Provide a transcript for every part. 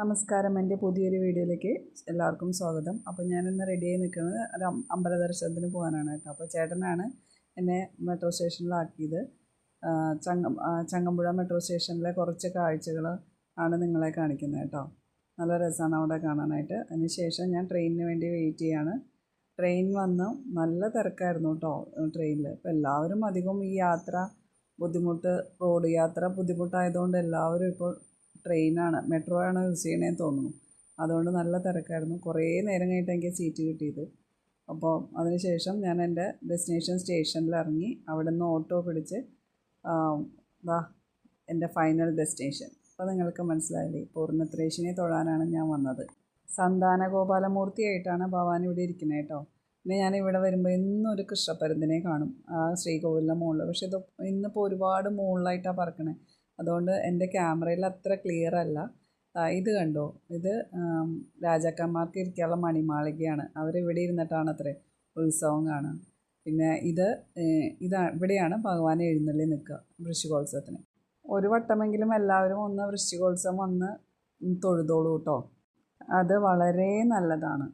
നമസ്കാരം, എൻ്റെ പുതിയൊരു വീഡിയോയിലേക്ക് എല്ലാവർക്കും സ്വാഗതം. അപ്പോൾ ഞാനിന്ന് റെഡിയായി നിൽക്കുന്നത് ഒരു അമ്പല ദർശനത്തിന് പോകാനാണ് കേട്ടോ. അപ്പോൾ ചേട്ടനാണ് എന്നെ മെട്രോ സ്റ്റേഷനിലാക്കിയത്. ചങ്ങമ്പുഴ മെട്രോ സ്റ്റേഷനിലെ കുറച്ച് കാഴ്ചകൾ ആണ് നിങ്ങളെ കാണിക്കുന്നത് കേട്ടോ. നല്ല രസമാണ് അവിടെ കാണാനായിട്ട്. അതിനുശേഷം ഞാൻ ട്രെയിനിന് വേണ്ടി വെയിറ്റ് ചെയ്യാണ്. ട്രെയിൻ വന്ന് നല്ല തിരക്കായിരുന്നു കേട്ടോ ട്രെയിനിൽ. അപ്പോൾ എല്ലാവരും അധികം ഈ യാത്ര റോഡ് യാത്ര ബുദ്ധിമുട്ടായതുകൊണ്ട് എല്ലാവരും ഇപ്പോൾ ട്രെയിനാണ്, മെട്രോ ആണ് യൂസ് ചെയ്യണേന്ന് തോന്നുന്നു. അതുകൊണ്ട് നല്ല തിരക്കായിരുന്നു. കുറേ നേരം കഴിഞ്ഞിട്ട് എനിക്ക് സീറ്റ് കിട്ടിയത്. അപ്പോൾ അതിനുശേഷം ഞാൻ എൻ്റെ ഡെസ്റ്റിനേഷൻ സ്റ്റേഷനിൽ ഇറങ്ങി. അവിടെ നിന്ന് ഓട്ടോ പിടിച്ച് എൻ്റെ ഫൈനൽ ഡെസ്റ്റിനേഷൻ. അപ്പോൾ നിങ്ങൾക്ക് മനസ്സിലായില്ലേ, പൂർണ്ണത്രേശിനെ തൊഴാനാണ് ഞാൻ വന്നത്. സന്താന ഗോപാലമൂർത്തിയായിട്ടാണ് ഭഗവാൻ ഇവിടെ ഇരിക്കുന്നത് കേട്ടോ. പിന്നെ ഞാൻ ഇവിടെ വരുമ്പോൾ ഇന്നൊരു കൃഷ്ണപ്പരുന്തിനെ കാണും ആ ശ്രീകോവിലിൻ്റെ മുകളിൽ. പക്ഷേ ഇന്നിപ്പോൾ ഒരുപാട് മുകളിലായിട്ടാണ് പറക്കണേ. അതുകൊണ്ട് എൻ്റെ ക്യാമറയിൽ അത്ര ക്ലിയർ അല്ല. ഇത് കണ്ടോ, ഇത് രാജാക്കന്മാർക്ക് ഇരിക്കാനുള്ള മണിമാളികയാണ്. അവരിവിടെ ഇരുന്നിട്ടാണ് അത്രേ ഉത്സവം കാണാൻ. പിന്നെ ഇവിടെയാണ് ഭഗവാൻ എഴുന്നള്ളി നിൽക്കുക വൃശ്ചികോത്സവത്തിന്. ഒരു വട്ടമെങ്കിലും എല്ലാവരും ഒന്ന് വൃശ്ചികോത്സവം വന്ന് തൊഴുതോളൂ കേട്ടോ. അത് വളരെ നല്ലതാണ്.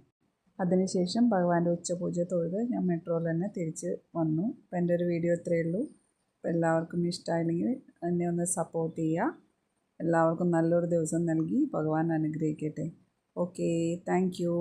അതിനുശേഷം ഭഗവാന്റെ ഉച്ചപൂജ തൊഴുത് ഞാൻ മെട്രോയിൽ തന്നെ തിരിച്ച് വന്നു. അപ്പോൾ എൻ്റെ ഒരു വീഡിയോ ഇത്രയേ ഉള്ളൂ. അപ്പോൾ എല്ലാവർക്കും ഇഷ്ടമായില്ലെങ്കിൽ എന്നെ ഒന്ന് സപ്പോർട്ട് ചെയ്യുക. എല്ലാവർക്കും നല്ലൊരു ദിവസം നൽകി ഭഗവാൻ അനുഗ്രഹിക്കട്ടെ. Okay, thank you.